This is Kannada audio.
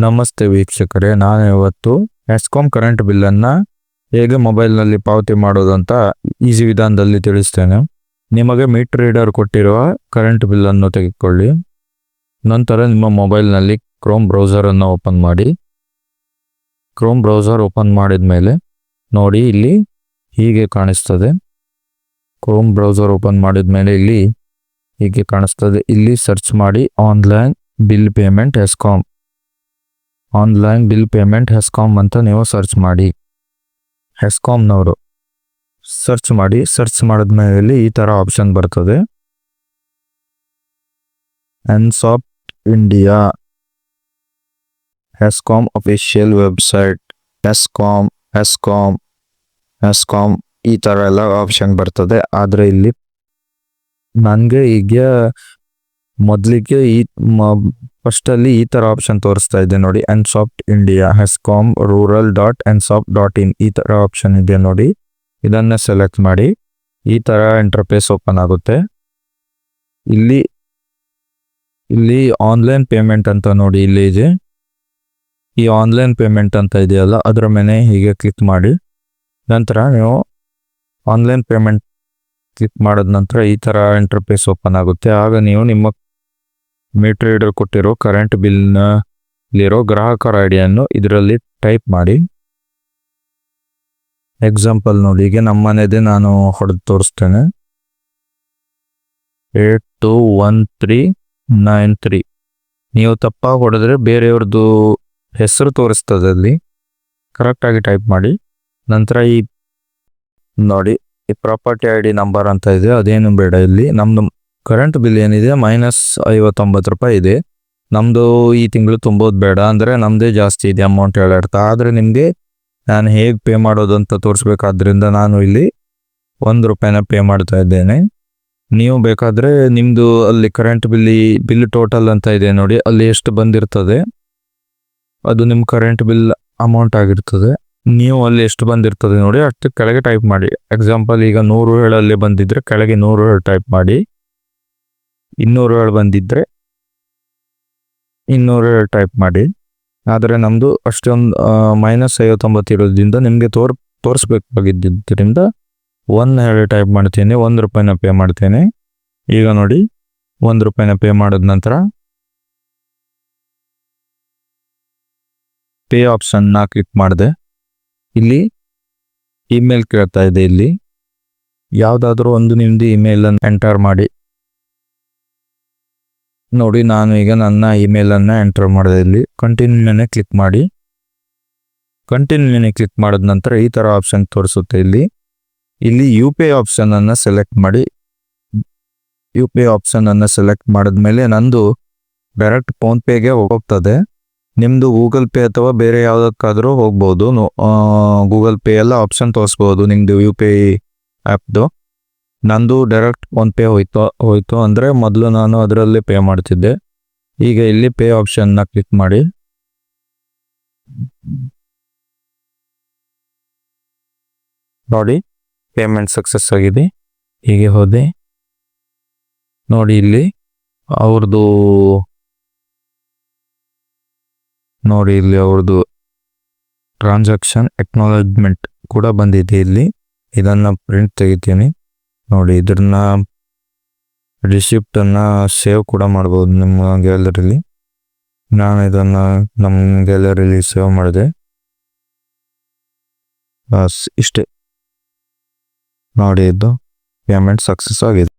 ನಮಸ್ತೆ ವೀಕ್ಷಕರೇ, ನಾನು ಇವತ್ತು ಎಸ್ಕಾಂ ಕರೆಂಟ್ ಬಿಲ್ಲನ್ನು ಹೇಗೆ ಮೊಬೈಲ್ನಲ್ಲಿ ಪಾವತಿ ಮಾಡೋದು ಅಂತ ಈಸಿ ವಿಧಾನದಲ್ಲಿ ತಿಳಿಸ್ತೇನೆ. ನಿಮಗೆ ಮೀಟರ್ ರೀಡರ್ ಕೊಟ್ಟಿರುವ ಕರೆಂಟ್ ಬಿಲ್ಲನ್ನು ತೆಗೆದುಕೊಳ್ಳಿ. ನಂತರ ನಿಮ್ಮ ಮೊಬೈಲ್ನಲ್ಲಿ ಕ್ರೋಮ್ ಬ್ರೌಸರನ್ನು ಓಪನ್ ಮಾಡಿ. ಕ್ರೋಮ್ ಬ್ರೌಸರ್ ಓಪನ್ ಮಾಡಿದ ಮೇಲೆ ನೋಡಿ, ಇಲ್ಲಿ ಹೀಗೆ ಕಾಣಿಸ್ತದೆ. ಕ್ರೋಮ್ ಬ್ರೌಸರ್ ಓಪನ್ ಮಾಡಿದ ಮೇಲೆ ಇಲ್ಲಿ ಹೀಗೆ ಕಾಣಿಸ್ತದೆ. ಇಲ್ಲಿ ಸರ್ಚ್ ಮಾಡಿ online bill payment ESCOM. Online bill payment ESCOM ಅಂತ ನೀವು ಸರ್ಚ್ ಮಾಡಿ. ಎಸ್ಕಾಂನವರು ಸರ್ಚ್ ಮಾಡಿ. ಸರ್ಚ್ ಮಾಡಿದ್ಮೇಲೆ ಈ ಥರ ಆಪ್ಷನ್ ಬರ್ತದೆ. Nsoft India, ESCOM official website, ESCOM ಈ ಥರ ಎಲ್ಲ ಆಪ್ಷನ್ ಬರ್ತದೆ. ಆದರೆ ಇಲ್ಲಿ ನನಗೆ ಈಗ ಮೊದಲಿಗೆ ಫಸ್ಟಲ್ಲಿ ಈ ಥರ ಆಪ್ಷನ್ ತೋರಿಸ್ತಾ ಇದೆ ನೋಡಿ, ಎನ್ಸಾಫ್ಟ್ ಇಂಡಿಯಾ ಎಸ್ಕಾಂ rural.ensoft.in ಈ ಥರ ಆಪ್ಷನ್ ಇದೆ ನೋಡಿ. ಇದನ್ನು ಸೆಲೆಕ್ಟ್ ಮಾಡಿ. ಈ ಥರ ಇಂಟರ್ಫೇಸ್ ಓಪನ್ ಆಗುತ್ತೆ. ಇಲ್ಲಿ ಆನ್ಲೈನ್ ಪೇಮೆಂಟ್ ಅಂತ ನೋಡಿ, ಇಲ್ಲಿ ಇದೆ. ಈ ಆನ್ಲೈನ್ ಪೇಮೆಂಟ್ ಅಂತ ಇದೆಯಲ್ಲ, ಅದರ ಮೇಲೆ ಹೀಗೆ ಕ್ಲಿಕ್ ಮಾಡಿ. ನಂತರ ನೀವು ಆನ್ಲೈನ್ ಪೇಮೆಂಟ್ ಕ್ಲಿಕ್ ಮಾಡಿದ ನಂತರ ಈ ಥರ ಇಂಟರ್ಫೇಸ್ ಓಪನ್ ಆಗುತ್ತೆ. ಆಗ ನೀವು ನಿಮ್ಮ ಮೀಟರ್ ರೀಡರ್ ಕೊಟ್ಟಿರೋ ಕರೆಂಟ್ ಬಿಲ್ನಲ್ಲಿರೋ ಗ್ರಾಹಕರ ಐಡಿಯನ್ನು ಇದರಲ್ಲಿ ಟೈಪ್ ಮಾಡಿ. ಎಕ್ಸಾಂಪಲ್ ನೋಡಿ, ಈಗ ನಮ್ಮ ಮನೆದೇ ನಾನು ಹೊಡೆದು ತೋರಿಸ್ತೇನೆ. 821393. ನೀವು ತಪ್ಪಾಗಿ ಹೊಡೆದ್ರೆ ಬೇರೆಯವ್ರದ್ದು ಹೆಸರು ತೋರಿಸ್ತದೆ. ಅಲ್ಲಿ ಕರೆಕ್ಟಾಗಿ ಟೈಪ್ ಮಾಡಿ. ನಂತರ ಈ ನೋಡಿ, ಈ ಪ್ರಾಪರ್ಟಿ ಐ ಡಿ ನಂಬರ್ ಅಂತ ಇದೆ, ಅದೇನು ಬೇಡ. ಇಲ್ಲಿ ನಮ್ಮದು ಕರೆಂಟ್ ಬಿಲ್ ಏನಿದೆ -59 ಇದೆ. ನಮ್ಮದು ಈ ತಿಂಗಳು ತುಂಬೋದು ಬೇಡ, ಅಂದರೆ ನಮ್ಮದೇ ಜಾಸ್ತಿ ಇದೆ ಅಮೌಂಟ್ ಹೇಳಾಡ್ತಾ. ಆದರೆ ನಿಮಗೆ ನಾನು ಹೇಗೆ ಪೇ ಮಾಡೋದು ಅಂತ ತೋರಿಸ್ಬೇಕಾದ್ರಿಂದ ನಾನು ಇಲ್ಲಿ ₹1 ಪೇ ಮಾಡ್ತಾ ಇದ್ದೇನೆ. ನೀವು ಬೇಕಾದರೆ ನಿಮ್ಮದು ಅಲ್ಲಿ ಕರೆಂಟ್ ಬಿಲ್ ಟೋಟಲ್ ಅಂತ ಇದೆ ನೋಡಿ, ಅಲ್ಲಿ ಎಷ್ಟು ಬಂದಿರ್ತದೆ ಅದು ನಿಮ್ಮ ಕರೆಂಟ್ ಬಿಲ್ ಅಮೌಂಟ್ ಆಗಿರ್ತದೆ. ನೀವು ಅಲ್ಲಿ ಎಷ್ಟು ಬಂದಿರ್ತದೆ ನೋಡಿ, ಅಷ್ಟು ಕೆಳಗೆ ಟೈಪ್ ಮಾಡಿ. ಎಕ್ಸಾಂಪಲ್ ಈಗ 100 ಅಲ್ಲಿ ಬಂದಿದ್ರೆ ಕೆಳಗೆ 100 ಟೈಪ್ ಮಾಡಿ. 200 ಬಂದಿದ್ರೆ 200 ಟೈಪ್ ಮಾಡಿ. ಆದರೆ ನಮ್ಮದು ಅಷ್ಟೊಂದು -59 ಇರೋದ್ರಿಂದ ನಿಮಗೆ ತೋರಿಸ್ಬೇಕಾಗಿದ್ದರಿಂದ 1 ಟೈಪ್ ಮಾಡ್ತೀನಿ. ₹1 ಪೇ ಮಾಡ್ತೇನೆ. ಈಗ ನೋಡಿ, ₹1 ಪೇ ಮಾಡಿದ ನಂತರ ಪೇ ಆಪ್ಷನ್ನ ಕ್ಲಿಕ್ ಮಾಡಿದೆ. ಇಲ್ಲಿ ಇಮೇಲ್ ಕೇಳ್ತಾ ಇದೆ. ಇಲ್ಲಿ ಯಾವುದಾದ್ರೂ ಒಂದು ನಿಮ್ಮದು ಇಮೇಲನ್ನು ಎಂಟರ್ ಮಾಡಿ. ನೋಡಿ, ನಾನು ಈಗ ನನ್ನ ಇಮೇಲನ್ನು ಎಂಟರ್ ಮಾಡಿದೆ. ಇಲ್ಲಿ ಕಂಟಿನ್ಯೂ ಮೇಲೆ ಕ್ಲಿಕ್ ಮಾಡಿ. ಕಂಟಿನ್ಯೂ ಮೇಲೆ ಕ್ಲಿಕ್ ಮಾಡಿದ ನಂತರ ಈ ಥರ ಆಪ್ಷನ್ ತೋರಿಸುತ್ತೆ. ಇಲ್ಲಿ UPI ಆಪ್ಷನನ್ನು ಸೆಲೆಕ್ಟ್ ಮಾಡಿ. UPI ಆಪ್ಷನನ್ನು ಸೆಲೆಕ್ಟ್ ಮಾಡಿದ್ಮೇಲೆ ನಂದು ಡೈರೆಕ್ಟ್ ಫೋನ್ಪೇಗೆ ಹೋಗ್ತದೆ. ನಿಮ್ಮದು ಗೂಗಲ್ ಪೇ ಅಥವಾ ಬೇರೆ ಯಾವುದಕ್ಕಾದರೂ ಹೋಗ್ಬೋದು. ಗೂಗಲ್ ಪೇ ಎಲ್ಲ ಆಪ್ಷನ್ ತೋರಿಸ್ಬೋದು ನಿಮ್ಮದು UPI ಆ್ಯಪ್ದು. ನಂದು ಡೈರೆಕ್ಟ್ ಫೋನ್ಪೇ ಹೋಯ್ತು. ಅಂದರೆ ಮೊದಲು ನಾನು ಅದರಲ್ಲೇ ಪೇ ಮಾಡ್ತಿದ್ದೆ. ಈಗ ಇಲ್ಲಿ ಪೇ ಆಪ್ಷನ್ನ ಕ್ಲಿಕ್ ಮಾಡಿ. ನೋಡಿ, ಪೇಮೆಂಟ್ ಸಕ್ಸಸ್ ಆಗಿದೆ. ಹೀಗೆ ಹೋದೆ ನೋಡಿ, ಇಲ್ಲಿ ಅವ್ರದ್ದು ಟ್ರಾನ್ಸಾಕ್ಷನ್ ಎಕ್ನಾಲಜ್ಮೆಂಟ್ ಕೂಡ ಬಂದಿದೆ. ಇಲ್ಲಿ ಇದನ್ನು ಪ್ರಿಂಟ್ ತೆಗಿತೀನಿ ನೋಡಿ. ಇದನ್ನ ರಿಸಿಪ್ಟನ್ನು ಸೇವ್ ಕೂಡ ಮಾಡ್ಬೋದು ನಿಮ್ಮ ಗ್ಯಾಲರಿಲಿ. ನಾನು ಇದನ್ನು ನಮ್ಮ ಗ್ಯಾಲರಿಲಿ ಸೇವ್ ಮಾಡಿದೆ. ಬಸ್ ಇಷ್ಟೇ ನೋಡಿ, ಇದು ಪೇಮೆಂಟ್ ಸಕ್ಸಸ್ ಆಗಿದೆ.